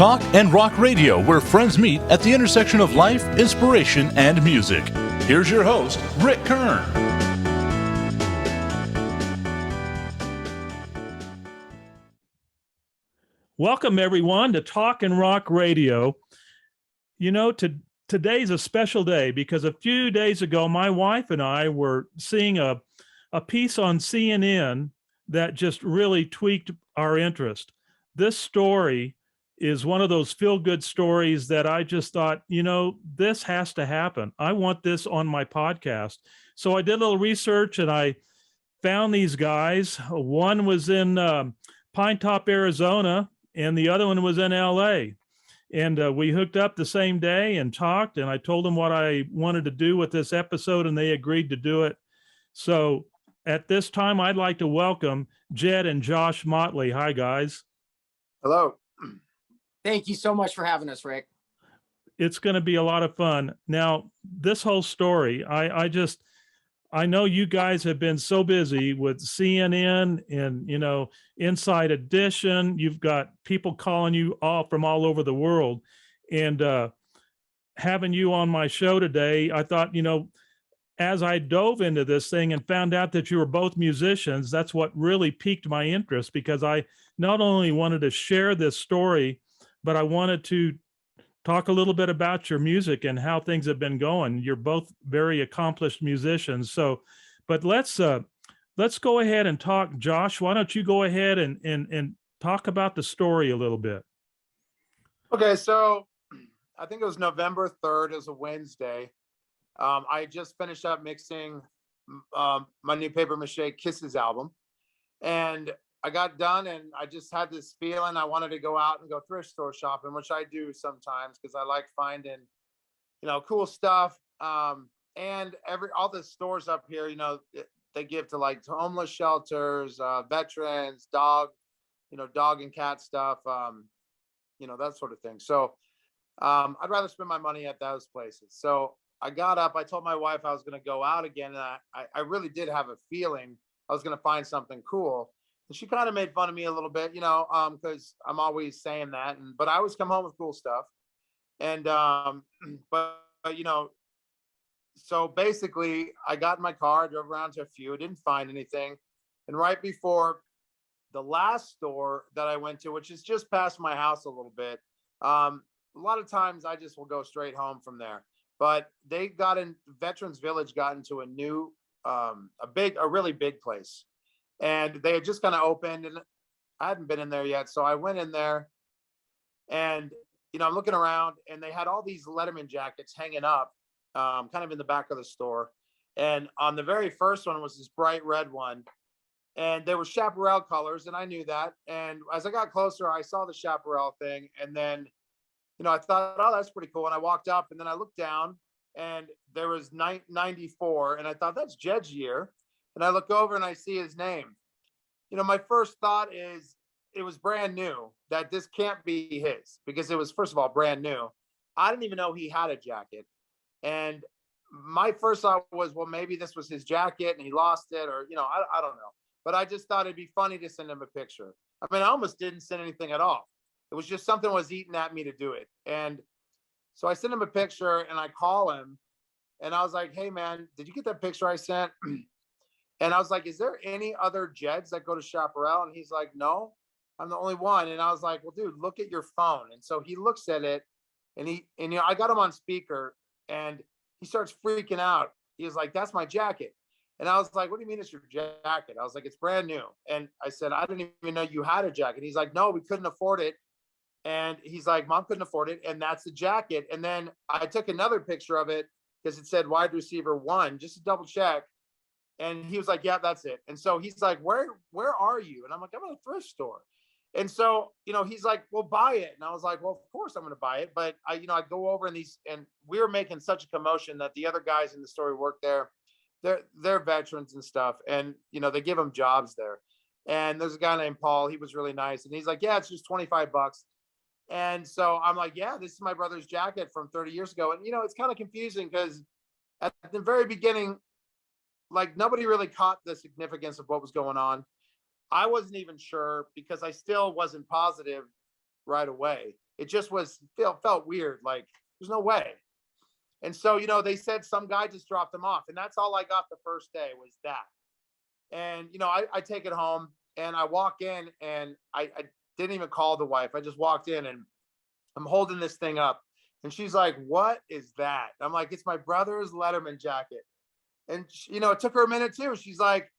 Talk and Rock Radio, where friends meet at the intersection of life, inspiration, and music. Here's your host, Rick Kern. Welcome, everyone, to Talk and Rock Radio. You know, today's a special day because a few days ago, my wife and I were seeing a piece on CNN that just really tweaked our interest. This story is one of those feel-good stories that I just thought, you know, this has to happen. I want this on my podcast. So I did a little research and I found these guys. One was in Pine Top, Arizona, and the other one was in LA. And we hooked up the same day and talked, and I told them what I wanted to do with this episode, and they agreed to do it. So at this time, I'd like to welcome Jed and Josh Motley. Hi, guys. Hello. Thank you so much for having us, Rick. It's going to be a lot of fun. Now, this whole story, I know you guys have been so busy with CNN and, you know, Inside Edition. You've got people calling you all from all over the world. And having you on my show today, I thought, you know, as I dove into this thing and found out that you were both musicians, that's what really piqued my interest, because I not only wanted to share this story, but I wanted to talk a little bit about your music and how things have been going. You're both very accomplished musicians. So, but let's go ahead and talk. Josh, why don't you go ahead and talk about the story a little bit? Okay, so I think it was November 3rd. It was a Wednesday. I just finished up mixing my new Paper Mache Kisses album. And I got done and I just had this feeling I wanted to go out and go thrift store shopping, which I do sometimes because I like finding, you know, cool stuff. And all the stores up here, you know, they give to like homeless shelters, veterans, dog and cat stuff, you know, that sort of thing. So I'd rather spend my money at those places. So I got up, I told my wife I was going to go out again. And I really did have a feeling I was going to find something cool. And she kind of made fun of me a little bit, you know, because I'm always saying that. But I always come home with cool stuff. And, but, you know, so basically I got in my car, drove around to a few, didn't find anything. And right before the last store that I went to, which is just past my house a little bit, a lot of times I just will go straight home from there. But they got in, Veterans Village got into a new, a really big place. And they had just kind of opened and I hadn't been in there yet. So I went in there and, you know, I'm looking around and they had all these Letterman jackets hanging up kind of in the back of the store. And on the very first one was this bright red one. And they were chaparral colors. And I knew that. And as I got closer, I saw the chaparral thing. And then, you know, I thought, oh, that's pretty cool. And I walked up and then I looked down and there was 94. And I thought, that's Jed's year. And I look over and I see his name. You know, my first thought is it was brand new, that this can't be his, because it was, first of all, brand new. I didn't even know he had a jacket. And my first thought was, well, maybe this was his jacket and he lost it, or, you know, I don't know. But I just thought it'd be funny to send him a picture. I mean, I almost didn't send anything at all. It was just something was eating at me to do it. And so I sent him a picture and I call him and I was like, hey, man, did you get that picture I sent? And I was like, is there any other Jeds that go to Chaparral? And he's like, no, I'm the only one. And I was like, well, dude, look at your phone. And so he looks at it and you know, I got him on speaker and he starts freaking out. He was like, that's my jacket. And I was like, what do you mean it's your jacket? I was like, it's brand new. And I said, I didn't even know you had a jacket. He's like, no, we couldn't afford it. And he's like, Mom couldn't afford it. And that's the jacket. And then I took another picture of it because it said wide receiver 1, just to double check. And he was like, yeah, that's it. And so he's like, where are you? And I'm like, I'm at a thrift store. And so, you know, he's like, well, buy it. And I was like, well, of course I'm going to buy it. But I go over and we were making such a commotion that the other guys in the store who work there, they're veterans and stuff. And, you know, they give them jobs there. And there's a guy named Paul. He was really nice. And he's like, yeah, it's just $25. And so I'm like, yeah, this is my brother's jacket from 30 years ago. And, you know, it's kind of confusing because at the very beginning, like nobody really caught the significance of what was going on. I wasn't even sure because I still wasn't positive right away. It just felt weird. Like there's no way. And so, they said some guy just dropped them off. And that's all I got the first day was that. And, I take it home and I walk in and I didn't even call the wife. I just walked in and I'm holding this thing up. And she's like, "What is that?" I'm like, "It's my brother's Letterman jacket." And, it took her a minute too. She's like,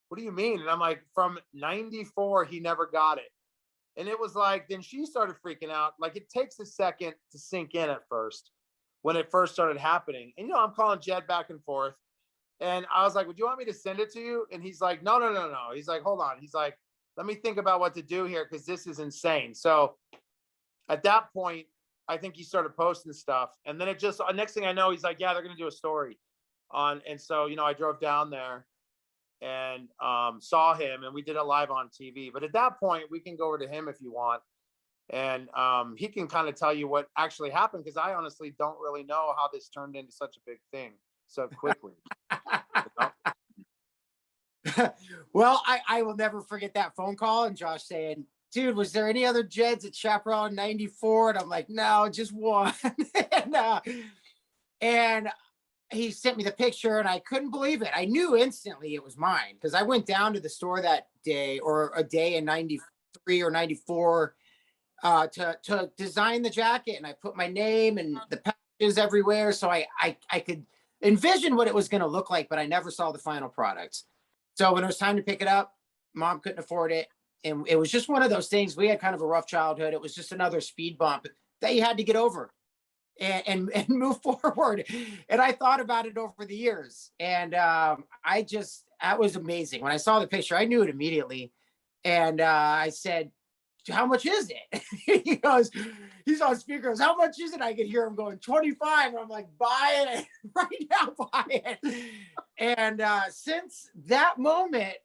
"What do you mean?" And I'm like, "From 94, he never got it." And it was like, then she started freaking out. Like it takes a second to sink in at first when it first started happening. And, I'm calling Jed back and forth. And I was like, "Would you want me to send it to you?" And he's like, "No, no, no, no." He's like, "Hold on." He's like, "Let me think about what to do here because this is insane." So at that point, I think he started posting stuff. And then it just, next thing I know, he's like, "Yeah, they're going to do a story on." And so, I drove down there and saw him and we did it live on TV. But at that point, we can go over to him if you want. And he can kind of tell you what actually happened because I honestly don't really know how this turned into such a big thing so quickly. Well, I will never forget that phone call and Josh saying, "Dude, was there any other Jeds at Chaparral in 94? And I'm like, "No, just one." and he sent me the picture and I couldn't believe it. I knew instantly it was mine because I went down to the store that day or a day in 93 or 94 to design the jacket. And I put my name and the patches everywhere. So I could envision what it was going to look like, but I never saw the final product. So when it was time to pick it up, Mom couldn't afford it. And it was just one of those things. We had kind of a rough childhood. It was just another speed bump that you had to get over and move forward. And I thought about it over the years. And that was amazing. When I saw the picture, I knew it immediately. And I said, "How much is it?" He's on speaker, "How much is it?" I could hear him going, "25. And I'm like, "Buy it right now, buy it." And since that moment,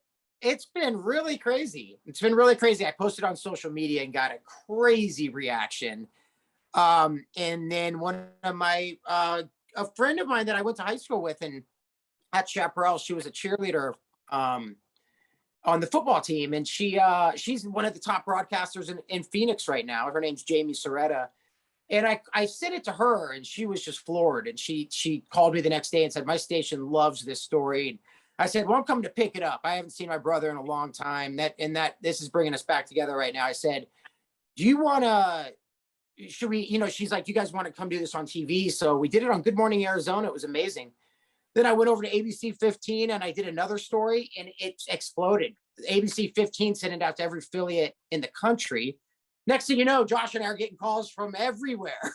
it's been really crazy. It's been really crazy. I posted on social media and got a crazy reaction. And then one of my, a friend of mine that I went to high school with and at Chaparral, she was a cheerleader on the football team. And she's one of the top broadcasters in Phoenix right now. Her name's Jamie Soretta. And I sent it to her and she was just floored. And she called me the next day and said, "My station loves this story." And I said, "Well, I'm coming to pick it up. I haven't seen my brother in a long time. This is bringing us back together right now." I said, "Do you want to, should we," she's like, "You guys want to come do this on TV?" So we did it on Good Morning Arizona. It was amazing. Then I went over to ABC 15 and I did another story and it exploded. ABC 15 sent it out to every affiliate in the country. Next thing you know, Josh and I are getting calls from everywhere,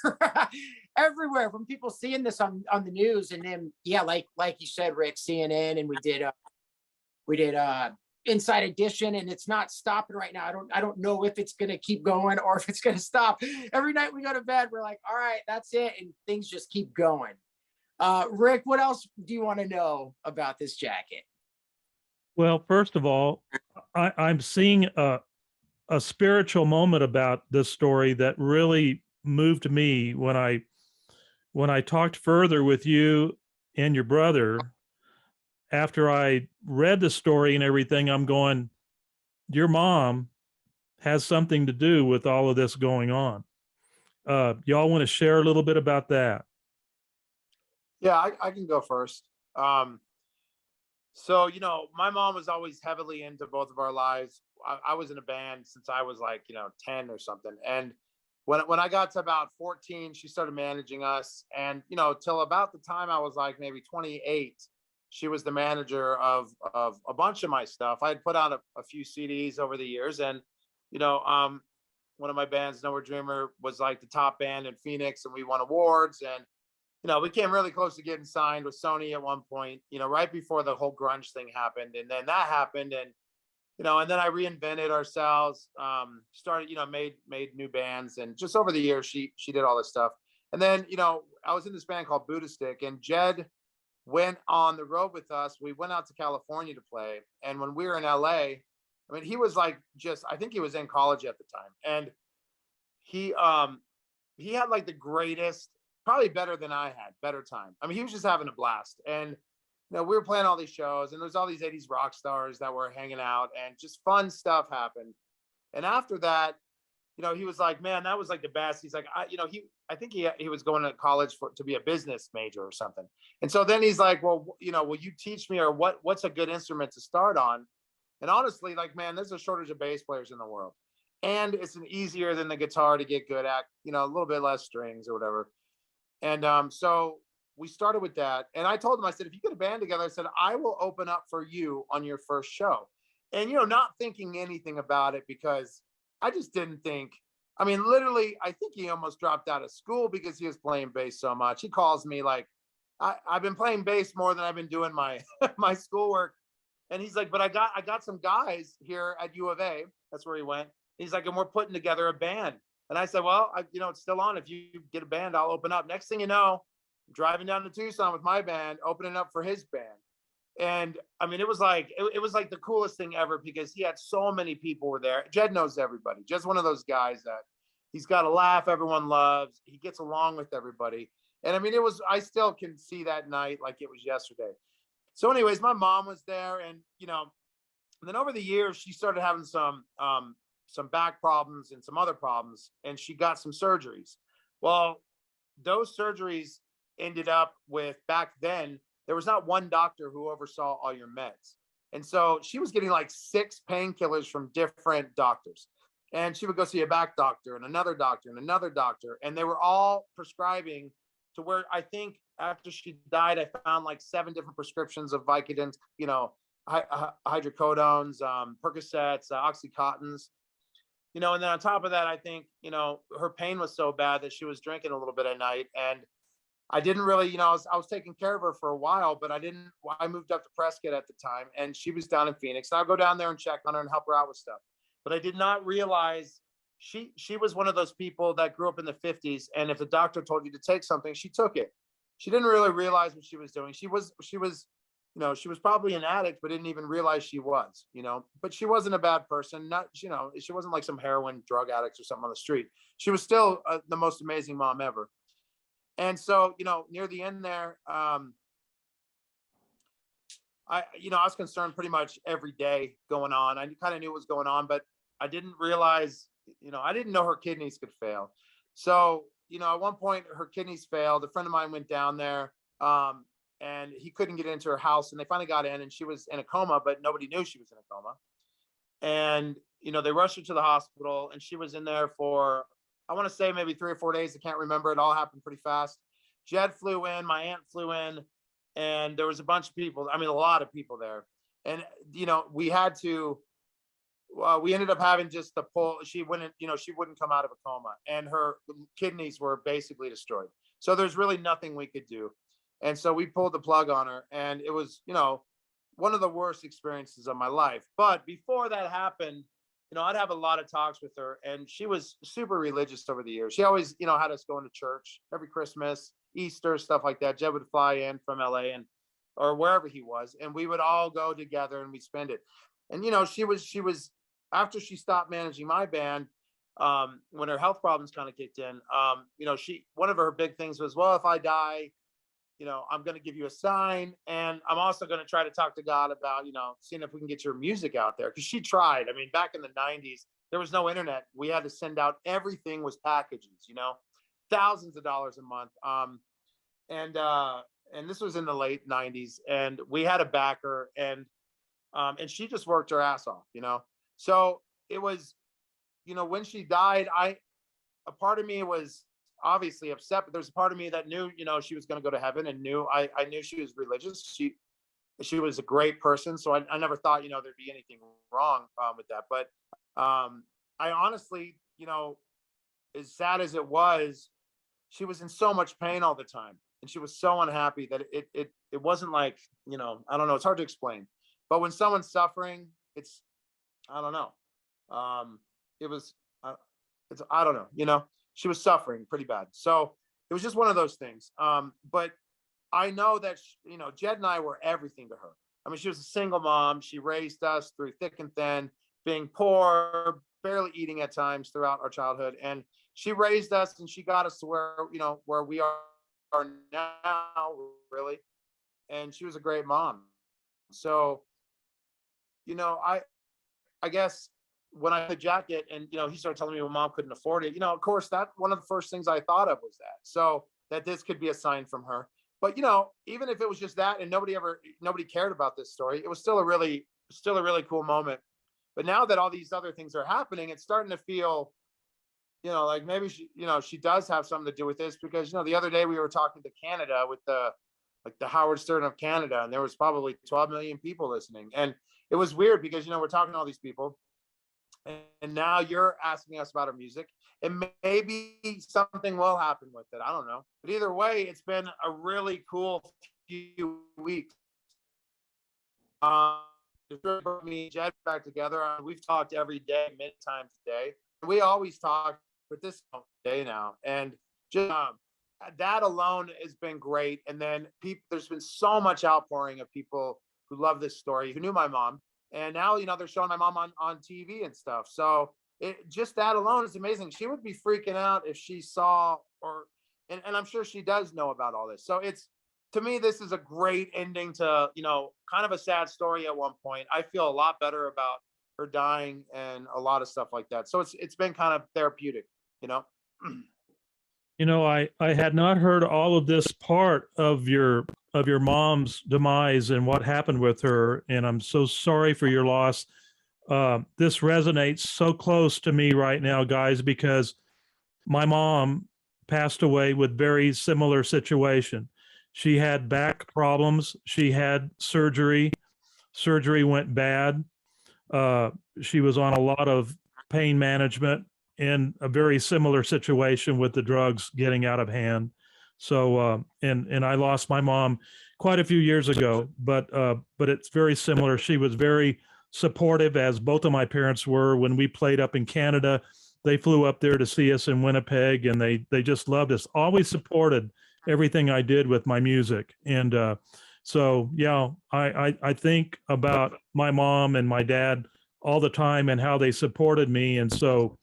everywhere, from people seeing this on the news. And then, yeah, like you said, Rick, CNN, and we did Inside Edition, and it's not stopping right now. I don't know if it's going to keep going or if it's going to stop. Every night we go to bed, we're like, "All right, that's it," and things just keep going. Rick, what else do you want to know about this jacket? Well, first of all, I'm seeing a spiritual moment about this story that really moved me when I talked further with you and your brother. After I read the story and everything, I'm going, your mom has something to do with all of this going on. Y'all want to share a little bit about that? Yeah, I can go first. So, my mom was always heavily into both of our lives. I was in a band since I was like, 10 or something. And when I got to about 14, she started managing us. And, till about the time I was like maybe 28, she was the manager of a bunch of my stuff. I had put out a few CDs over the years. And, one of my bands, Nowhere Dreamer, was like the top band in Phoenix and we won awards. And we came really close to getting signed with Sony at one point, right before the whole grunge thing happened. And then that happened. And, and then I reinvented ourselves, started, made new bands. And just over the years, she did all this stuff. And then, I was in this band called Buddhistic, and Jed went on the road with us. We went out to California to play. And when we were in LA, I mean, he was like, I think he was in college at the time. And he had like the greatest, probably better than I had, better time. I mean, he was just having a blast. And, we were playing all these shows and there's all these 80s rock stars that were hanging out and just fun stuff happened. And after that, he was like, man, that was like the best. He's like, I think he was going to college to be a business major or something. And so then he's like, well, will you teach me, or what's a good instrument to start on? And honestly, like, man, there's a shortage of bass players in the world. And it's an easier than the guitar to get good at, a little bit less strings or whatever. And so we started with that. And I told him, I said, if you get a band together, I said, I will open up for you on your first show. And, not thinking anything about it, because I just didn't think, I mean, literally, I think he almost dropped out of school because he was playing bass so much. He calls me like, I've been playing bass more than I've been doing my my schoolwork. And he's like, but I got some guys here at U of A. That's where he went. He's like, and we're putting together a band. And I said, well, it's still on. If you get a band, I'll open up. Next thing you know, I'm driving down to Tucson with my band, opening up for his band. And I mean, it was like the coolest thing ever, because he had so many people were there. Jed knows everybody. Just one of those guys that he's got a laugh everyone loves. He gets along with everybody. And I mean, I still can see that night like it was yesterday. So anyways, my mom was there, and, then over the years, she started having some back problems and some other problems, and she got some surgeries. Well, those surgeries ended up with, back then, there was not one doctor who oversaw all your meds. And so she was getting like 6 painkillers from different doctors. And she would go see a back doctor and another doctor and another doctor. And they were all prescribing, to where I think after she died, I found like 7 different prescriptions of Vicodins, hydrocodones, Percocets, Oxycontins, and then on top of that, I think, her pain was so bad that she was drinking a little bit at night. And I didn't really, I was taking care of her for a while, but I moved up to Prescott at the time, and she was down in Phoenix. And I'll go down there and check on her and help her out with stuff. But I did not realize she was one of those people that grew up in the 50s. And if the doctor told you to take something, she took it. She didn't really realize what she was doing. She was probably an addict, but didn't even realize she was, but she wasn't a bad person. She wasn't like some heroin drug addicts or something on the street. She was still the most amazing mom ever. And so, near the end there, I was concerned pretty much every day going on. I kind of knew what was going on, but I didn't realize, I didn't know her kidneys could fail. So, at one point her kidneys failed. A friend of mine went down there, and he couldn't get into her house, and they finally got in, and she was in a coma, but nobody knew she was in a coma. And, they rushed her to the hospital, and she was in there for, I want to say maybe 3 or 4 days. I can't remember. It all happened pretty fast. Jed flew in, my aunt flew in, and there was a bunch of people. I mean, a lot of people there. And, we had to, we ended up having just the pull. She wouldn't come out of a coma, and her kidneys were basically destroyed. So there's really nothing we could do. And so we pulled the plug on her, and it was, one of the worst experiences of my life. But before that happened, I'd have a lot of talks with her, and she was super religious over the years. She always, had us going to church every Christmas, Easter, stuff like that. Jed would fly in from LA or wherever he was, and we would all go together and we'd spend it. And, she was, after she stopped managing my band, when her health problems kind of kicked in, one of her big things was, well, if I die, I'm going to give you a sign. And I'm also going to try to talk to God about, seeing if we can get your music out there. Cause she tried. I mean, back in the 90s, there was no internet. We had to send out, everything was packages, thousands of dollars a month. And this was in the late 90s, and we had a backer, and she just worked her ass off, So it was, when she died, a part of me was obviously upset, but there's a part of me that knew, she was going to go to heaven, and I knew she was religious. She was a great person. So I never thought, there'd be anything wrong with that. But I honestly, as sad as it was, she was in so much pain all the time. And she was so unhappy that it wasn't like, I don't know, it's hard to explain. But when someone's suffering, I don't know. It was, I don't know, she was suffering pretty bad. So it was just one of those things. But I know that, Jed and I were everything to her. I mean, she was a single mom. She raised us through thick and thin, being poor, barely eating at times throughout our childhood. And she raised us, and she got us to where we are now, really. And she was a great mom. So, I guess when I had the jacket and, he started telling me my mom couldn't afford it, of course, that one of the first things I thought of was that. So that this could be a sign from her. But, even if it was just that and nobody cared about this story, it was still a really cool moment. But now that all these other things are happening, it's starting to feel, like maybe she does have something to do with this, because, the other day we were talking to Canada with the Howard Stern of Canada, and there was probably 12 million people listening. And it was weird because, we're talking to all these people, and now you're asking us about our music, and maybe something will happen with it. I don't know. But either way, it's been a really cool few weeks. It's really brought me and Jed back together. We've talked every day, many times a day. We always talk, but this day now. And just that alone has been great. And then there's been so much outpouring of people who love this story, who knew my mom. And now, they're showing my mom on TV and stuff. So just that alone is amazing. She would be freaking out if she saw, and I'm sure she does know about all this. So to me, this is a great ending to, kind of a sad story at one point. I feel a lot better about her dying and a lot of stuff like that. So it's been kind of therapeutic, I had not heard all of this part of your mom's demise and what happened with her, and I'm so sorry for your loss. This resonates so close to me right now, guys, because my mom passed away with very similar situation. She had back problems. She had surgery. Surgery went bad. She was on a lot of pain management, in a very similar situation with the drugs getting out of hand. So, and I lost my mom quite a few years ago, but it's very similar. She was very supportive, as both of my parents were. When we played up in Canada, they flew up there to see us in Winnipeg, and they just loved us. Always supported everything I did with my music. And so, yeah, I think about my mom and my dad all the time and how they supported me. And so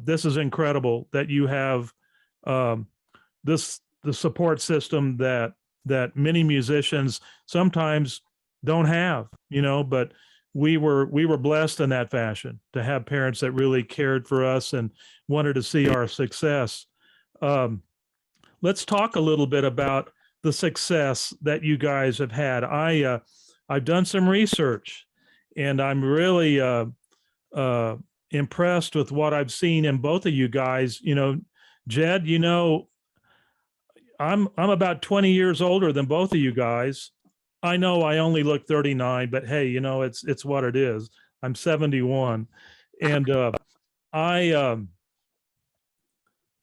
this is incredible that you have the support system that many musicians sometimes don't have, but we were blessed in that fashion to have parents that really cared for us and wanted to see our success. Let's talk a little bit about the success that you guys have had. I've done some research, and I'm really impressed with what I've seen in both of you guys. Jed, I'm about 20 years older than both of you guys. I know I only look 39, but hey, it's what it is. I'm 71, and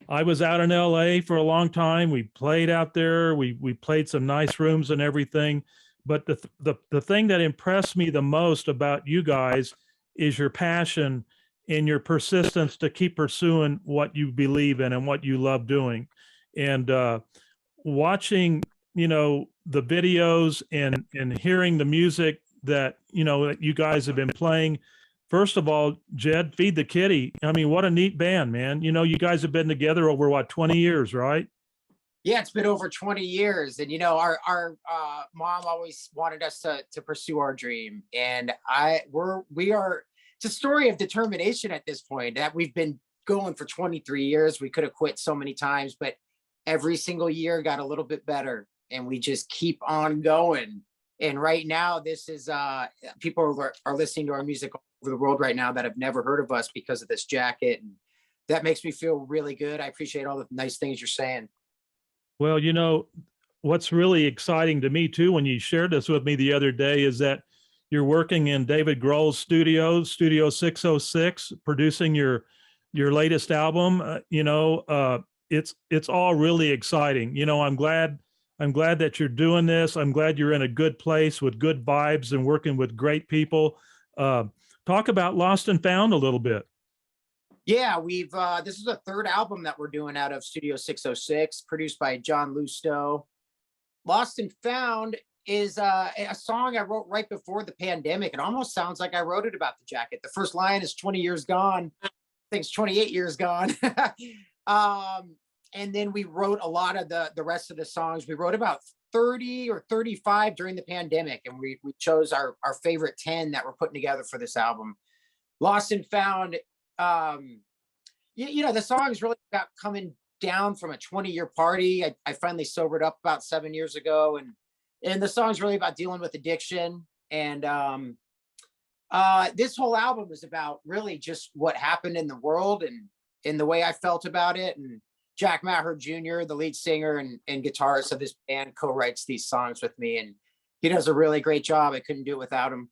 I was out in LA for a long time. We played out there. We played some nice rooms and everything. But the thing that impressed me the most about you guys is your passion and your persistence to keep pursuing what you believe in and what you love doing. And watching, the videos and hearing the music that, that you guys have been playing. First of all, Jed, Feed the Kitty. I mean, what a neat band, man. You guys have been together over 20 years, right? Yeah, it's been over 20 years. And, our mom always wanted us to pursue our dream. And we are, it's a story of determination at this point that we've been going for 23 years. We could have quit so many times, but every single year got a little bit better, and we just keep on going. And right now, this is people are listening to our music all over the world right now that have never heard of us because of this jacket. And that makes me feel really good. I appreciate all the nice things you're saying. Well, what's really exciting to me too, when you shared this with me the other day, is that you're working in David Grohl's studio, Studio 606, producing your latest album. It's all really exciting. I'm glad that you're doing this. I'm glad you're in a good place with good vibes and working with great people. Talk about Lost and Found a little bit. Yeah, we've this is the third album that we're doing out of Studio 606, produced by John Lusto. Lost and Found is a song I wrote right before the pandemic. It almost sounds like I wrote it about the jacket. The first line is 20 years gone. I think it's 28 years gone. And then we wrote a lot of the rest of the songs. We wrote about 30 or 35 during the pandemic, and we chose our favorite 10 that we're putting together for this album. Lost and Found, the song is really about coming down from a 20-year party. I finally sobered up about 7 years ago, and the song's really about dealing with addiction. And this whole album is about really just what happened in the world and the way I felt about it. And Jack Maher Jr., the lead singer and guitarist of this band, co-writes these songs with me, and he does a really great job. I couldn't do it without him.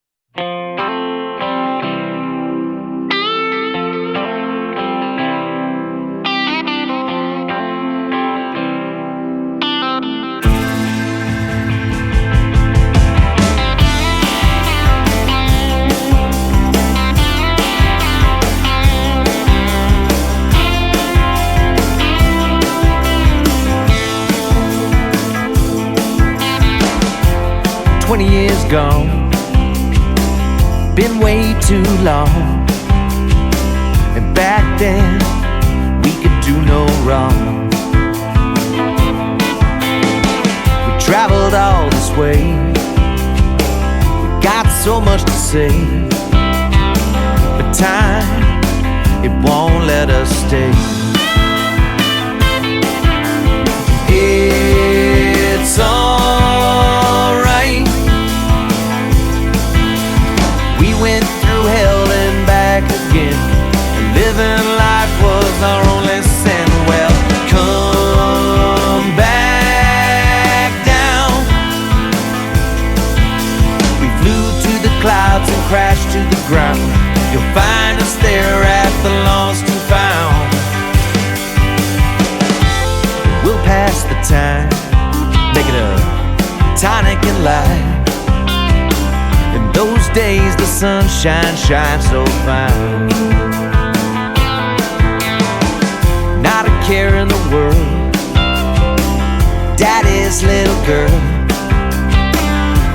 20 years gone, been way too long. And back then, we could do no wrong. We traveled all this way, we got so much to say, but time, it won't let us stay. It's alright. We went through hell and back again, and living life was our only sin. Well, come back down. We flew to the clouds and crashed to the ground. You'll find us there at the lost and found. We'll pass the time, make it a tonic and light. In those days the sunshine shines so fine. Not a care in the world, daddy's little girl.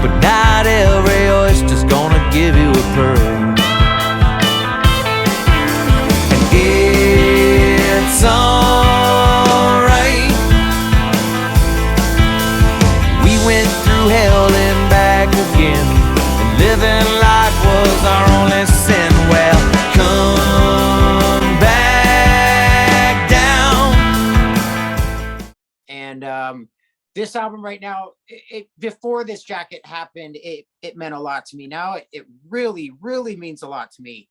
But not every oyster's gonna give you a pearl. And it's alright. We went through hell and back again, and living life was our only sin. Well, come back down. And this album right now, before this jacket happened, it meant a lot to me. Now it really, really means a lot to me.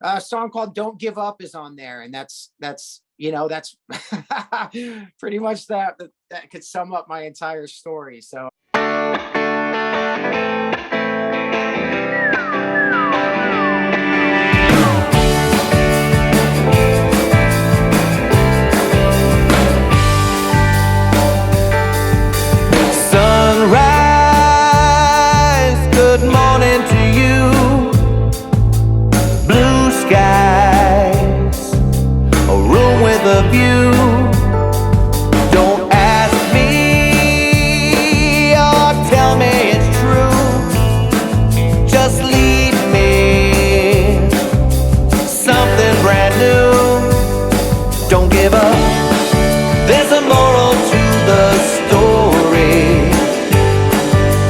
A song called "Don't Give Up" is on there, and that's pretty much that could sum up my entire story. So. Sunrise, good morning to you. Blue skies, a room with a view. Don't ask me or tell me it's true. Just leave me something brand new. Don't give up. There's a moral to the story.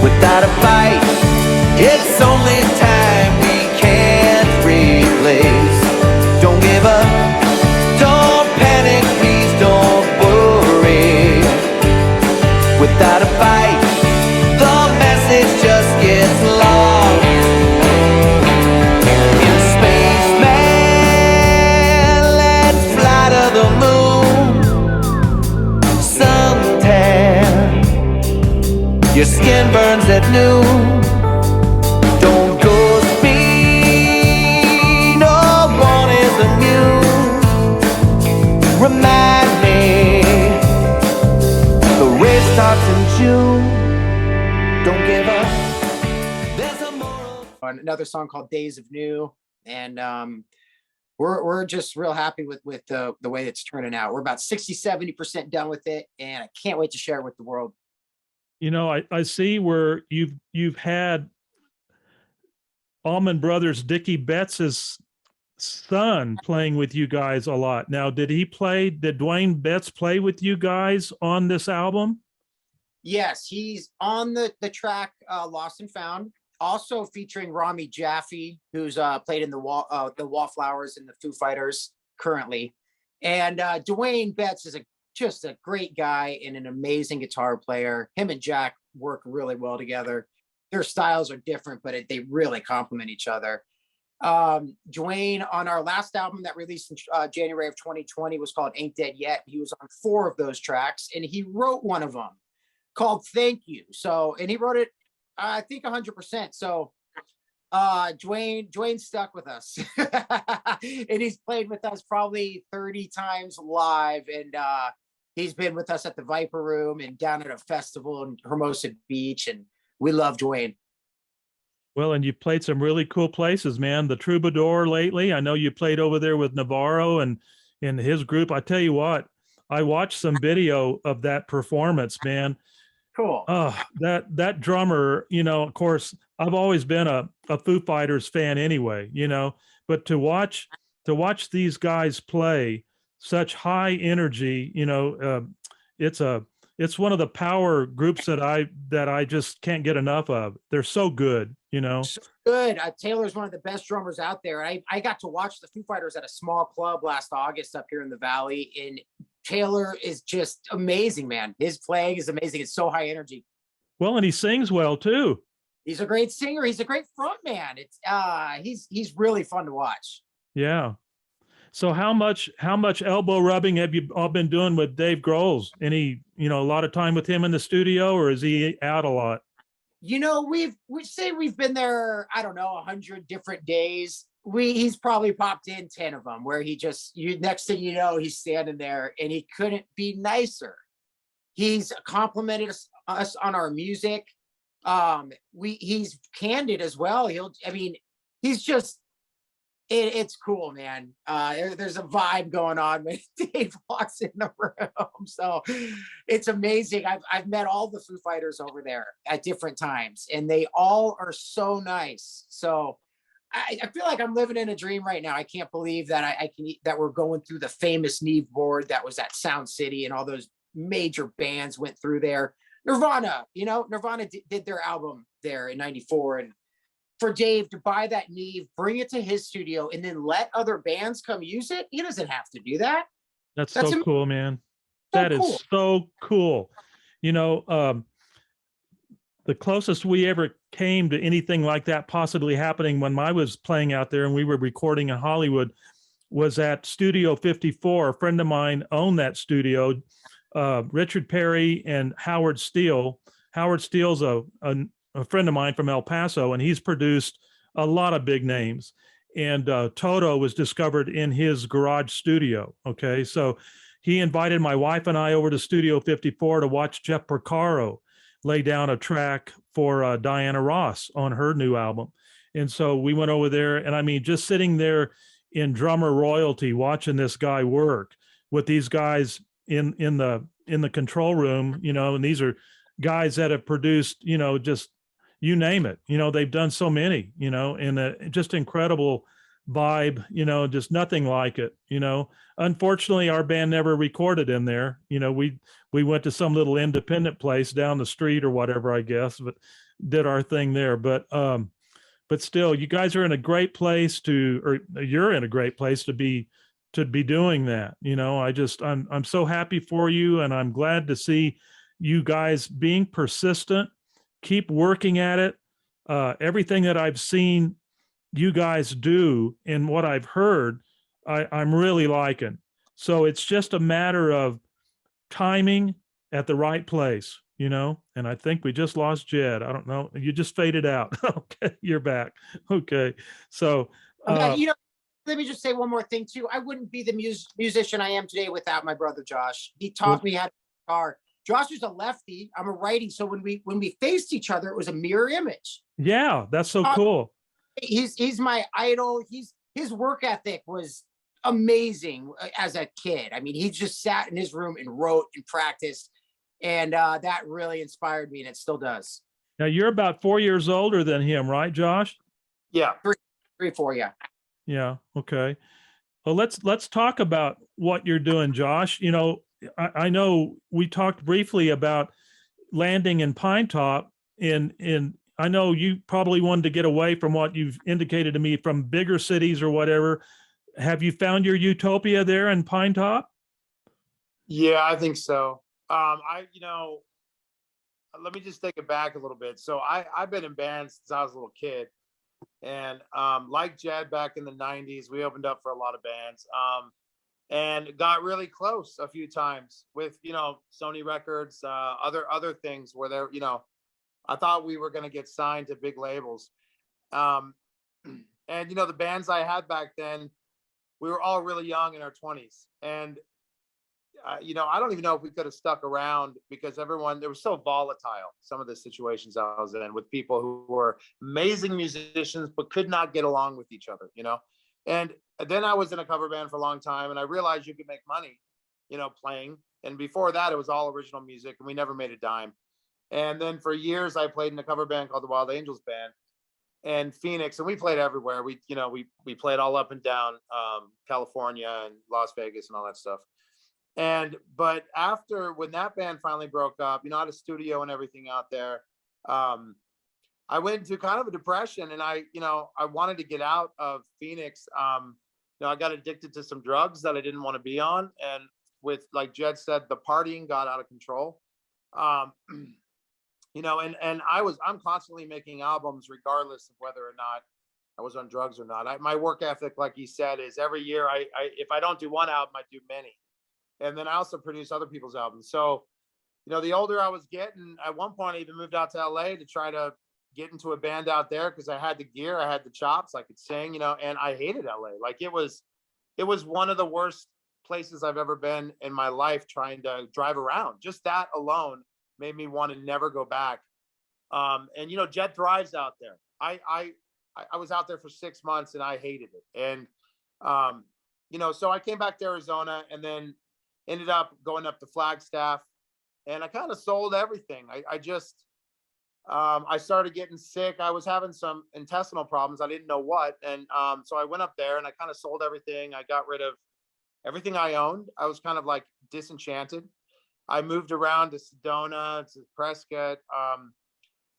Without a fight, it's only time we can't replace. Don't give up, don't panic, please don't worry. Without a fight, the message just gets lost. In space, man, let's fly to the moon. Suntan, your skin burns at noon. Don't ghost me, no one is immune. Remind me, the race starts in June. Don't give up, there's a moral. Another song called "Days of New," and we're just real happy with the way it's turning out. We're about 60-70% done with it, and I can't wait to share it with the world. You know, I see where you've had Allman Brothers, Dickie Betts' son, playing with you guys a lot. Now, did Dwayne Betts play with you guys on this album? Yes, he's on the track "Lost and Found." Also featuring Rami Jaffe, who's played in the Wallflowers and the Foo Fighters currently. And Dwayne Betts is just a great guy and an amazing guitar player. Him and Jack work really well together. Their styles are different, but they really complement each other. Dwayne, on our last album that released in January of 2020, was called Ain't Dead Yet. He was on 4 of those tracks, and he wrote one of them called Thank You. So, and he wrote it, I think 100%. So Dwayne stuck with us and he's played with us probably 30 times live. And he's been with us at the Viper Room and down at a festival in Hermosa Beach. And we love Dwayne. Well, and you played some really cool places, man. The Troubadour lately. I know you played over there with Navarro and his group. I tell you what, I watched some video of that performance, man. Cool. That drummer, of course, I've always been a Foo Fighters fan anyway, but to watch these guys play such high energy, it's one of the power groups that I just can't get enough of. They're so good, So good. Taylor's one of the best drummers out there. I got to watch the Foo Fighters at a small club last August up here in the Valley, and Taylor is just amazing, man. His playing is amazing. It's so high energy. Well, and he sings well too. He's a great singer. He's a great front man. It's he's really fun to watch. Yeah. So how much elbow rubbing have you all been doing with Dave Grohl's? Any, a lot of time with him in the studio, or is he out a lot? We say we've been there, I don't know, 100 different days. He's probably popped in 10 of them where next thing you know, he's standing there, and he couldn't be nicer. He's complimented us on our music. He's candid as well. He's just, it's cool, man. There's a vibe going on when Dave walks in the room. So it's amazing. I've met all the Foo Fighters over there at different times, and they all are so nice. So I feel like I'm living in a dream right now. I can't believe that that we're going through the famous Neve board that was at Sound City, and all those major bands went through there. Nirvana did their album there in '94, and for Dave to buy that Neve, bring it to his studio, and then let other bands come use it, he doesn't have to do that. That's so cool, man. That is so cool. The closest we ever came to anything like that possibly happening when I was playing out there and we were recording in Hollywood was at Studio 54. A friend of mine owned that studio, Richard Perry and Howard Steele. Howard Steele's a friend of mine from El Paso, and he's produced a lot of big names. And Toto was discovered in his garage studio. Okay, so he invited my wife and I over to Studio 54 to watch Jeff Porcaro lay down a track for Diana Ross on her new album. And so we went over there, and just sitting there in drummer royalty, watching this guy work with these guys in the control room, and these are guys that have produced, just you name it, they've done so many, and just incredible vibe, just nothing like it. Unfortunately, our band never recorded in there. We went to some little independent place down the street or whatever, I guess, but did our thing there. But still, you guys are in a great place you're in a great place to be doing that. I'm so happy for you, and I'm glad to see you guys being persistent, keep working at it. Everything that I've seen you guys do and what I've heard, I'm really liking. So it's just a matter of timing at the right place, and I think we just lost Jed. I don't know. You just faded out. Okay. You're back. Okay. So, let me just say one more thing too. I wouldn't be the musician I am today without my brother, Josh. He taught me how to play guitar. Josh is a lefty. I'm a righty. So when we faced each other, it was a mirror image. Yeah. That's so cool. He's my idol. His work ethic was amazing as a kid. He just sat in his room and wrote and practiced, and that really inspired me, and it still does. Now you're about 4 years older than him, right, Josh? Yeah. 3, 4, yeah. Yeah. Okay. Well, let's talk about what you're doing, Josh. I know we talked briefly about landing in Pine Top, and I know you probably wanted to get away from what you've indicated to me from bigger cities or whatever. Have you found your utopia there in Pine Top? Yeah, I think so. Let me just take it back a little bit. So I've been in bands since I was a little kid. And like Jed back in the 90s, we opened up for a lot of bands. And got really close a few times with, Sony Records, other things where there, I thought we were going to get signed to big labels. Um, and, the bands I had back then, we were all really young in our 20s. And, I don't even know if we could have stuck around because it was so volatile. Some of the situations I was in with people who were amazing musicians, but could not get along with each other, And then I was in a cover band for a long time and I realized you could make money, playing. And before that, it was all original music and we never made a dime. And then for years, I played in a cover band called the Wild Angels Band in Phoenix, and we played everywhere. We played all up and down California and Las Vegas and all that stuff. But when that band finally broke up, I had a studio and everything out there. I went into kind of a depression and I wanted to get out of Phoenix. I got addicted to some drugs that I didn't want to be on. And with, like Jed said, the partying got out of control. And I'm constantly making albums regardless of whether or not I was on drugs or not. My work ethic, like he said, is every year if I don't do one album, I do many. And then I also produce other people's albums. So, the older I was getting, at one point I even moved out to LA to try to get into a band out there because I had the gear, I had the chops, I could sing, and I hated LA. Like it was one of the worst places I've ever been in my life trying to drive around. Just that alone made me want to never go back. And Jed thrives out there. I was out there for 6 months and I hated it. And so I came back to Arizona and then ended up going up to Flagstaff and I kind of sold everything. I started getting sick. I was having some intestinal problems. I didn't know what. And so I went up there and I kind of sold everything. I got rid of everything I owned. I was kind of like disenchanted. I moved around to Sedona, to Prescott.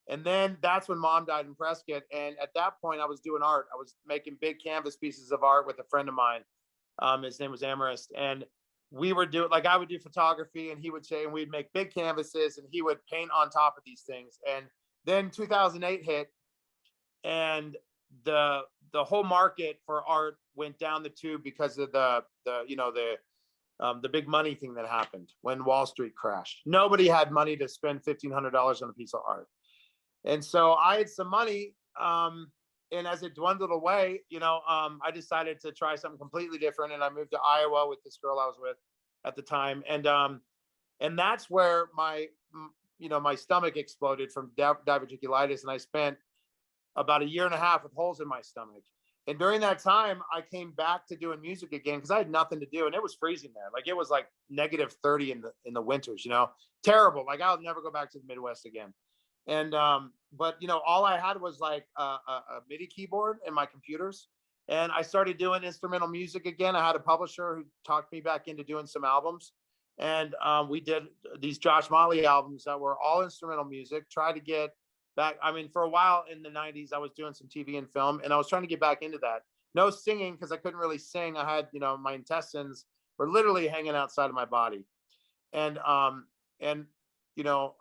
And then that's when Mom died in Prescott. And at that point I was doing art. I was making big canvas pieces of art with a friend of mine. His name was Amarist. And we were doing, like I would do photography and he would say, and we'd make big canvases and he would paint on top of these things. And then 2008 hit and the whole market for art went down the tube because of the big money thing that happened when Wall Street crashed. Nobody had money to spend $1,500 on a piece of art. And so I had some money. And as it dwindled away, I decided to try something completely different. And I moved to Iowa with this girl I was with at the time. And that's where my stomach exploded from diverticulitis. And I spent about 1.5 years with holes in my stomach. And during that time, I came back to doing music again because I had nothing to do. And it was freezing there. Like it was like -30 in the winters, terrible. Like I'll never go back to the Midwest again. And but all I had was like a MIDI keyboard and my computers, and I started doing instrumental music again. I had a publisher who talked me back into doing some albums, and we did these Josh Motley albums that were all instrumental music. Tried to get back. I mean, for a while in the 90s, I was doing some TV and film, and I was trying to get back into that. No singing because I couldn't really sing. I had my intestines were literally hanging outside of my body, and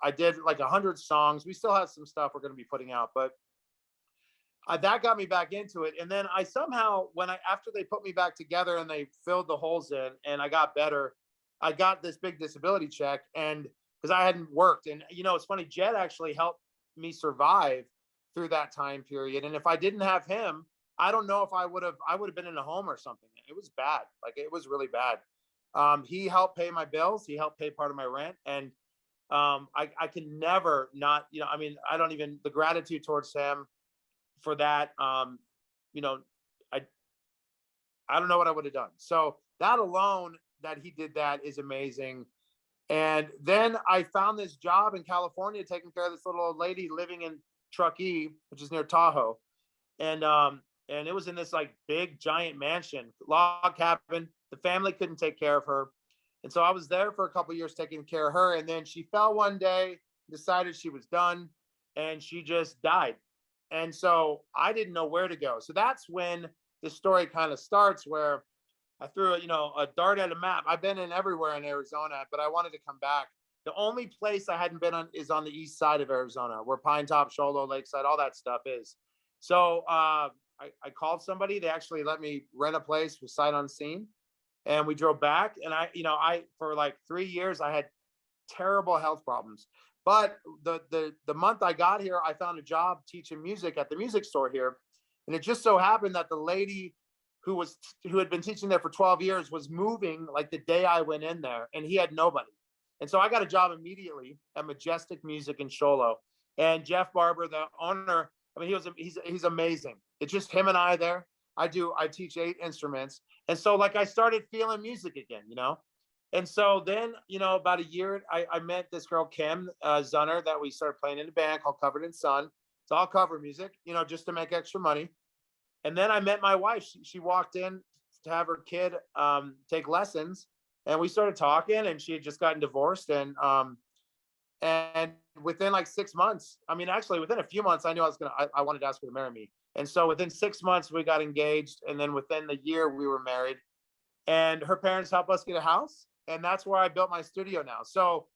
I did like 100 songs. We still have some stuff we're going to be putting out, but that got me back into it. And then I somehow, after they put me back together and they filled the holes in and I got better, I got this big disability check. And because I hadn't worked, and it's funny, Jed actually helped me survive through that time period. And if I didn't have him, I don't know if I would have been in a home or something. It was bad. Like it was really bad. He helped pay my bills. He helped pay part of my rent. And I can never not, I don't even, the gratitude towards him for that, I don't know what I would have done. So that alone, that he did that is amazing. And then I found this job in California, taking care of this little old lady living in Truckee, which is near Tahoe. And it was in this like big giant mansion, log cabin. The family couldn't take care of her. And so I was there for a couple of years taking care of her. And then she fell one day, decided she was done. and she just died. And so I didn't know where to go. So that's when the story kind of starts, where I threw a dart at a map. I've been in everywhere in Arizona, but I wanted to come back. The only place I hadn't been on is on the east side of Arizona, where Pine Top, Shoalo, Lakeside, all that stuff is. So I called somebody. They actually let me rent a place with sight unseen, and we drove back. And I for like 3 years I had terrible health problems. But the month I got here, I found a job teaching music at the music store here, and it just so happened that the lady who had been teaching there for 12 years was moving like the day I went in there, and he had nobody. And so I got a job immediately at Majestic Music in Shoalo. And Jeff Barber, the owner, I mean, he's amazing. It's just him and I there. I teach 8 instruments. And so like I started feeling music again, And so then, about a year, I met this girl, Kim Zunner, that we started playing in a band called Covered in Sun. It's all cover music, just to make extra money. And then I met my wife. She walked in to have her kid take lessons, and we started talking, and she had just gotten divorced. And within like 6 months, actually within a few months, I knew I wanted to ask her to marry me. And so within 6 months, we got engaged. And then within the year, we were married. And her parents helped us get a house. And that's where I built my studio now. So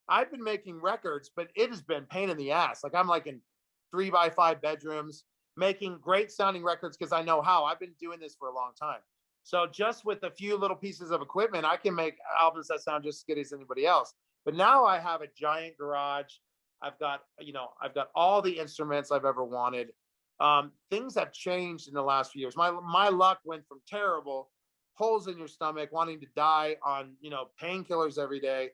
I've been making records, but it has been pain in the ass. Like I'm like in 3x5 bedrooms, making great sounding records because I know how. I've been doing this for a long time. So just with a few little pieces of equipment, I can make albums that sound just as good as anybody else. But now I have a giant garage. I've got all the instruments I've ever wanted. Things have changed in the last few years. My luck went from terrible, holes in your stomach, wanting to die on, painkillers every day,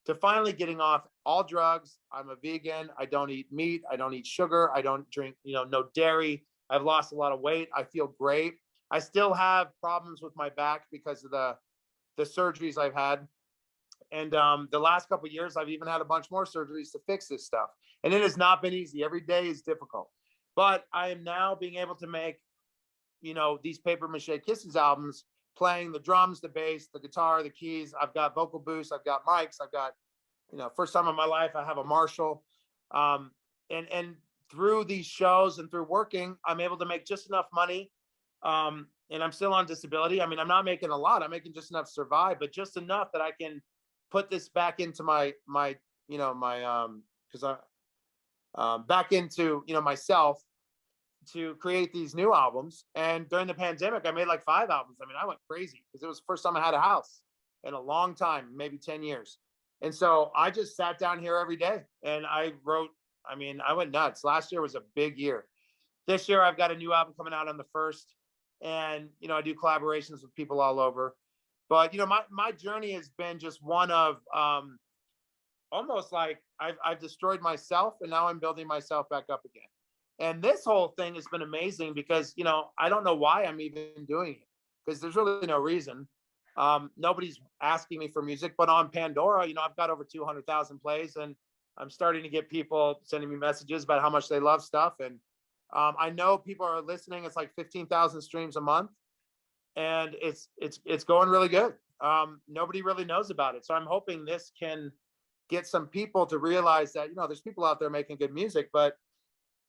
to finally getting off all drugs. I'm a vegan. I don't eat meat. I don't eat sugar. I don't drink, no dairy. I've lost a lot of weight. I feel great. I still have problems with my back because of the surgeries I've had. And the last couple of years, I've even had a bunch more surgeries to fix this stuff. And it has not been easy. Every day is difficult. But I am now being able to make, these Paper Mache Kisses albums, playing the drums, the bass, the guitar, the keys. I've got vocal boosts. I've got mics. I've got, first time in my life, I have a Marshall. And through these shows and through working, I'm able to make just enough money. And I'm still on disability. I'm not making a lot. I'm making just enough to survive, but just enough that I can put this back into back into, myself, to create these new albums. And during the pandemic, I made like 5 albums. I went crazy because it was the first time I had a house in a long time, maybe 10 years. And so I just sat down here every day and I wrote. I went nuts. Last year was a big year. This year I've got a new album coming out on the 1st, and I do collaborations with people all over. But my journey has been just one of almost like I've destroyed myself, and now I'm building myself back up again. And this whole thing has been amazing because I don't know why I'm even doing it, because there's really no reason. Nobody's asking me for music, but on Pandora, I've got over 200,000 plays, and I'm starting to get people sending me messages about how much they love stuff. And I know people are listening. It's like 15,000 streams a month, and it's going really good. Nobody really knows about it. So I'm hoping this can get some people to realize that, there's people out there making good music, but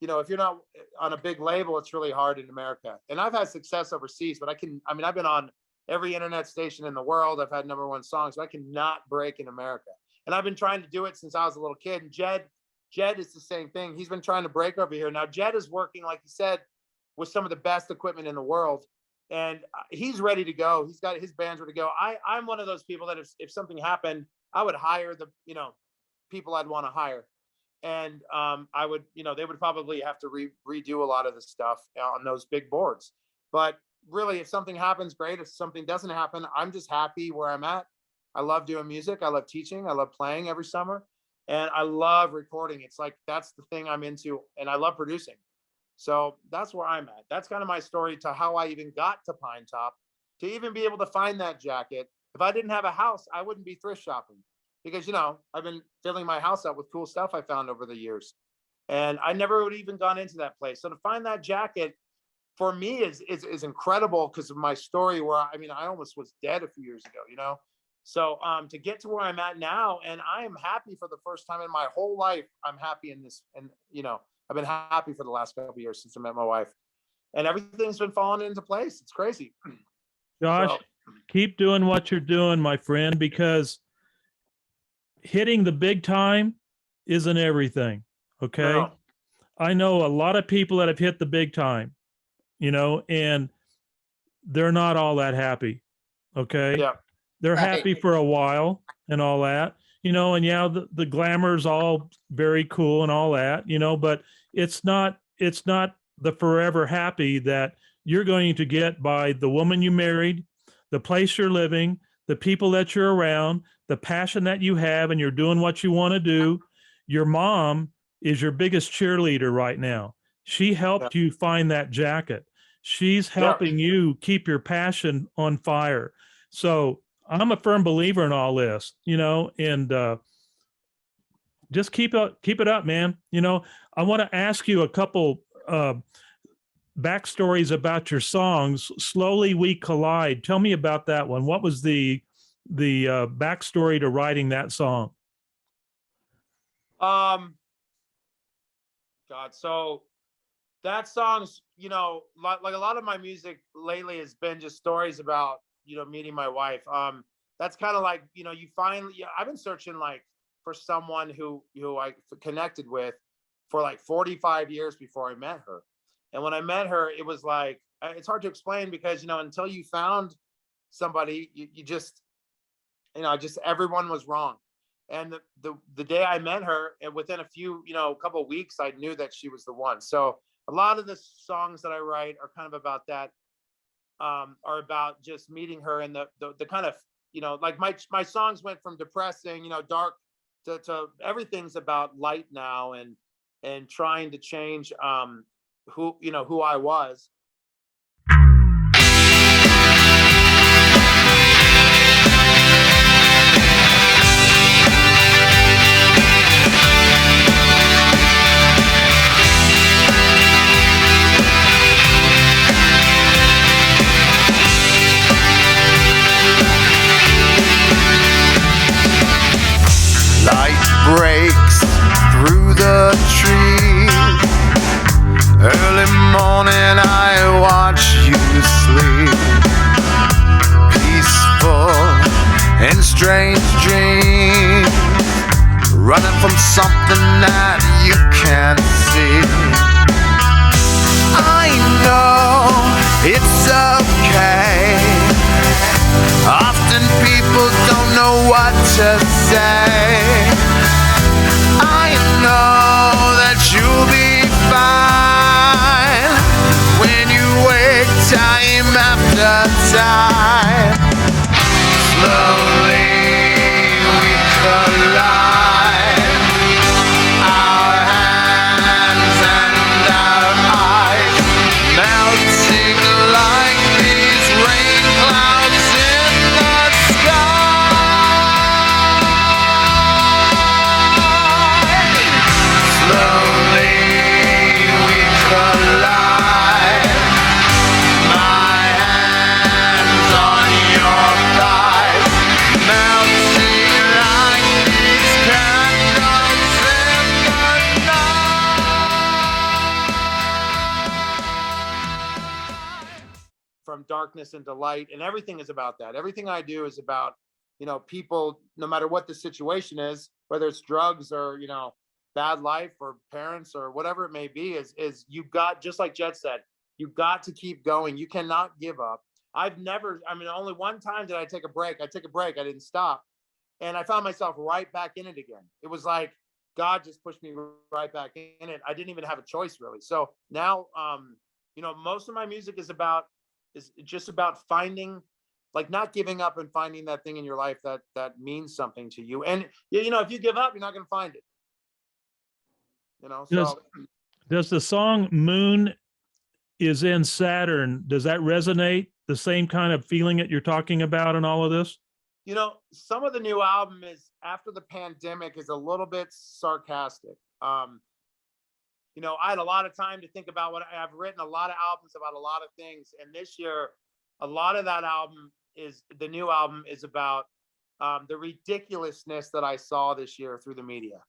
if you're not on a big label, it's really hard in America. And I've had success overseas, but I've been on every internet station in the world. I've had #1 songs, but I cannot break in America. And I've been trying to do it since I was a little kid. And Jed is the same thing. He's been trying to break over here. Now, Jed is working, like you said, with some of the best equipment in the world. And he's ready to go. He's got his band's ready to go. I'm one of those people that if something happened, I would hire the, people I'd want to hire. And I would, they would probably have to redo a lot of the stuff on those big boards. But really, if something happens, great. If something doesn't happen, I'm just happy where I'm at. I love doing music. I love teaching. I love playing every summer. And I love recording. It's like, that's the thing I'm into. And I love producing. So that's where I'm at. That's kind of my story to how I even got to Pine Top, to even be able to find that jacket. If I didn't have a house, I wouldn't be thrift shopping, because, I've been filling my house up with cool stuff I found over the years. And I never would even gone into that place. So to find that jacket for me is incredible because of my story where, I almost was dead a few years ago, So to get to where I'm at now, and I am happy for the first time in my whole life, I'm happy in this. And, I've been happy for the last couple of years since I met my wife, and everything's been falling into place. It's crazy. Josh, So, keep doing what you're doing, my friend, because hitting the big time isn't everything. Okay. no, I know a lot of people that have hit the big time, and they're not all that happy. Okay. yeah, They're Right. happy for a while and all that, and yeah, the glamour's all very cool and all that, but it's not the forever happy that you're going to get by the woman you married, the place you're living, the people that you're around, the passion that you have, and you're doing what you want to do. Your mom is your biggest cheerleader right now. She yeah, helped you find that jacket. She's yeah. helping you keep your passion on fire. So I'm a firm believer in all this, and just keep it up, man. I want to ask you a couple backstories about your songs. Slowly We Collide. Tell me about that one. What was the backstory to writing that song? God, so that song's, like a lot of my music lately has been just stories about, meeting my wife. That's kind of like, you finally, I've been searching like for someone who I connected with for like 45 years before I met her. And when I met her, it was like, it's hard to explain because, until you found somebody, you just, just everyone was wrong. And the day I met her, and within a couple of weeks, I knew that she was the one. So a lot of the songs that I write are kind of about that, are about just meeting her, and the kind of, like my songs went from depressing, dark to everything's about light now, and trying to change who I was. Light breaks through the trees. Early morning I watch you sleep. Peaceful and strange dreams, running from something that you can't see. I know it's okay. Often people don't know what to say. I know that you'll be fine when you wait time after time. Slowly we collide, our hands and our eyes melting like these rain clouds in the sky. Slowly we collide, my hands on your thighs, melting like these candles in the night. From darkness into light, and everything is about that. Everything I do is about, people, no matter what the situation is, whether it's drugs or, bad life or parents or whatever it may be, is you've got, just like Jet said, you've got to keep going. You cannot give up. Only one time did I take a break. I didn't stop. And I found myself right back in it again. It was like God just pushed me right back in it. I didn't even have a choice, really. So now, most of my music is just about finding, like, not giving up and finding that thing in your life that means something to you. And if you give up, you're not going to find it. Does, So does the song Moon is in Saturn, does that resonate the same kind of feeling that you're talking about in all of this? some of the new album is, after the pandemic, is a little bit sarcastic. I had a lot of time to think about I've written a lot of albums about a lot of things. And this year, a lot of that the new album is about the ridiculousness that I saw this year through the media.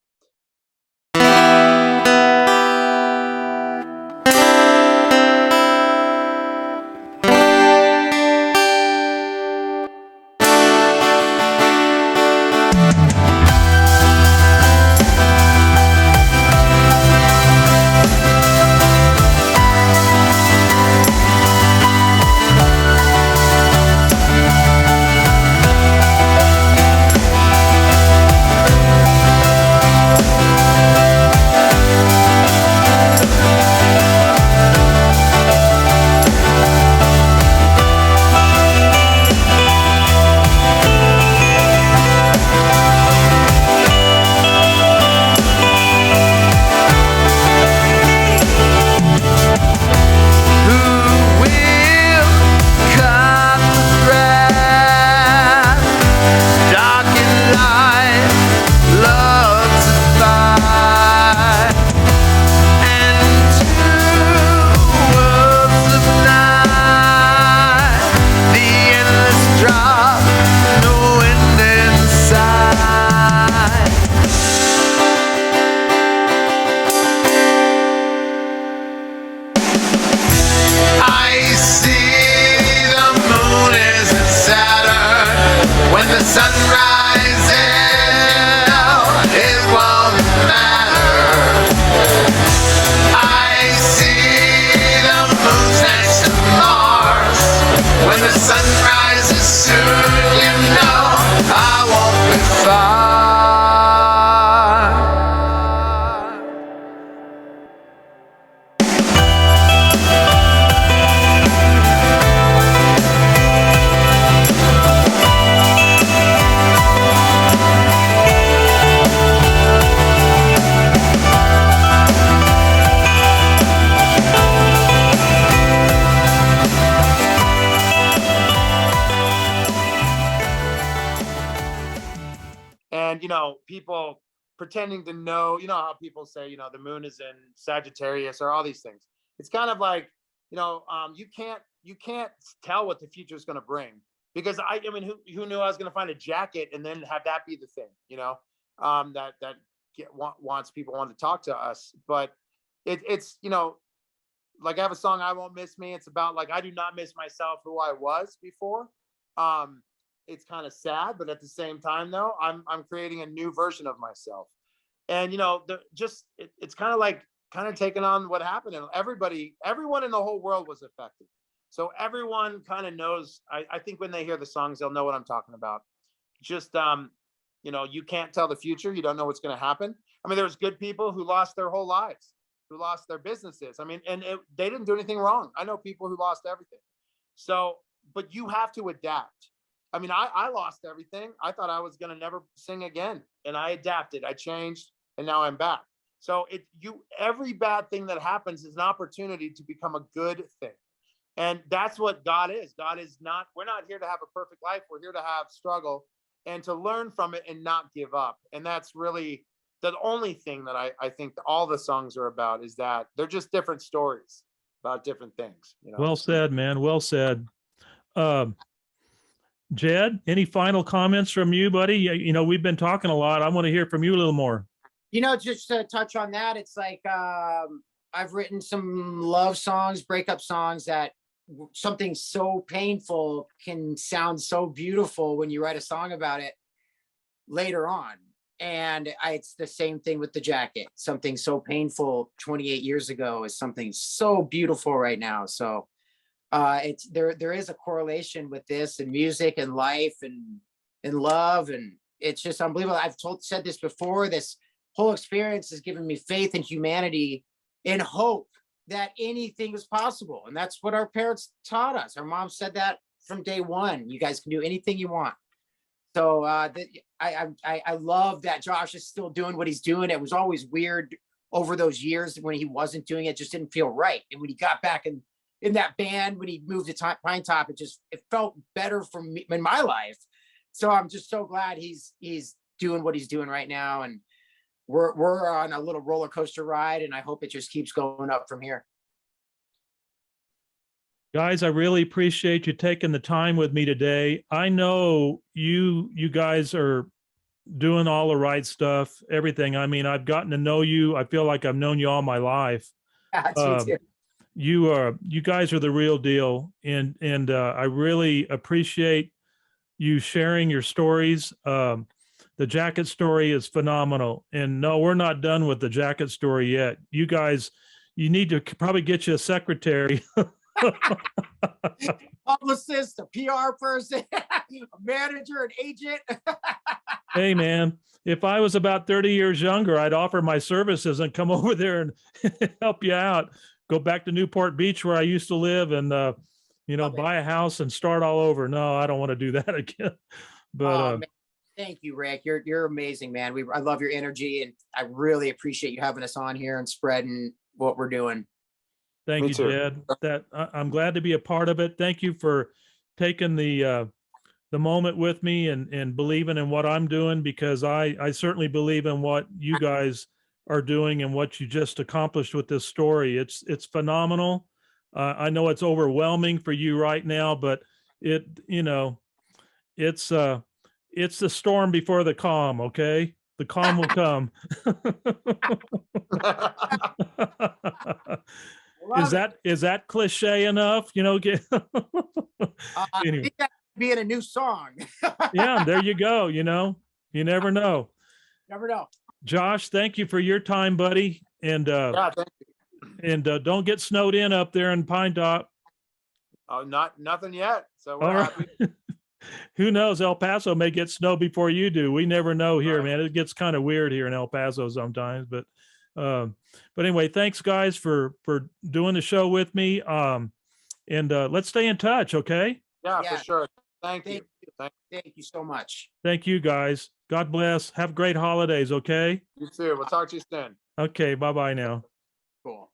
And, people pretending to know, how people say, the moon is in Sagittarius or all these things. It's kind of like, you can't tell what the future is going to bring, because I mean, who knew I was going to find a jacket and then have that be the thing, that wants people want to talk to us. But it's, like I have a song, I Won't Miss Me. It's about like, I do not miss myself, who I was before. It's kind of sad, but at the same time, though, I'm creating a new version of myself. And it's kind of like taking on what happened, and everyone in the whole world was affected. So everyone kind of knows. I think when they hear the songs, they'll know what I'm talking about. Just you can't tell the future. You don't know what's going to happen. I mean, there's good people who lost their whole lives, who lost their businesses. I mean, and they didn't do anything wrong. I know people who lost everything. So, but you have to adapt. I mean, I lost everything. I thought I was going to never sing again, and I adapted, I changed, and now I'm back. So every bad thing that happens is an opportunity to become a good thing. And that's what God is. We're not here to have a perfect life. We're here to have struggle and to learn from it and not give up. And that's really the only thing that I think all the songs are about, is that they're just different stories about different things. Well said, man. Well said. Jed, any final comments from you, buddy? We've been talking a lot. I want to hear from you a little more. Just to touch on that, it's like I've written some love songs, breakup songs, that something so painful can sound so beautiful when you write a song about it later on. And it's the same thing with the jacket. Something so painful 28 years ago is something so beautiful right now. So there is a correlation with this and music and life and love, and it's just unbelievable. I've said this before. This whole experience has given me faith in humanity and hope that anything is possible, and that's what our parents taught us. Our mom said that from day one. You guys can do anything you want. So I love that Josh is still doing what he's doing. It was always weird over those years when he wasn't doing it; just didn't feel right. And when he got back in that band, when he moved to Pine Top, it felt better for me in my life. So I'm just so glad he's doing what he's doing right now, and we're on a little roller coaster ride, and I hope it just keeps going up from here. Guys, I really appreciate you taking the time with me today. I know you guys are doing all the right stuff, everything. I mean, I've gotten to know you. I feel like I've known you all my life. Me Um, too. you guys are the real deal, and I really appreciate you sharing your stories. The jacket story is phenomenal, and no, we're not done with the jacket story yet. You guys, you need to probably get you a secretary. Publicist, a PR person, a manager, an agent. Hey, man, if I was about 30 years younger, I'd offer my services and come over there and help you out. Go back to Newport Beach where I used to live and, Love it. buy a house and start all over. No, I don't want to do that again. But Oh, man. Thank you, Rick. You're amazing, man. I love your energy, and I really appreciate you having us on here and spreading what we're doing. thank Me you, too. Jed. I'm glad to be a part of it. Thank you for taking the moment with me and believing in what I'm doing, because I certainly believe in what you guys are doing and what you just accomplished with this story. It's phenomenal. I know it's overwhelming for you right now, but it it's it's the storm before the calm. Okay, the calm will come. Love it. Is that cliche enough? I Anyway. think that could be in a new song. Yeah, there you go. You never know. Never know. Josh, thank you for your time, buddy. And Yeah, thank you. don't get snowed in up there in Pine Top. Oh, nothing yet. So we're All right. happy. Who knows? El Paso may get snow before you do. We never know here, Right. man. It gets kind of weird here in El Paso sometimes. But anyway, thanks guys for doing the show with me. And let's stay in touch, okay? Yeah, Yeah. for sure. Thank you. Thank you. Thank you so much. Thank you guys. God bless. Have great holidays, okay? You too. We'll talk to you soon. Okay, bye-bye now. Cool.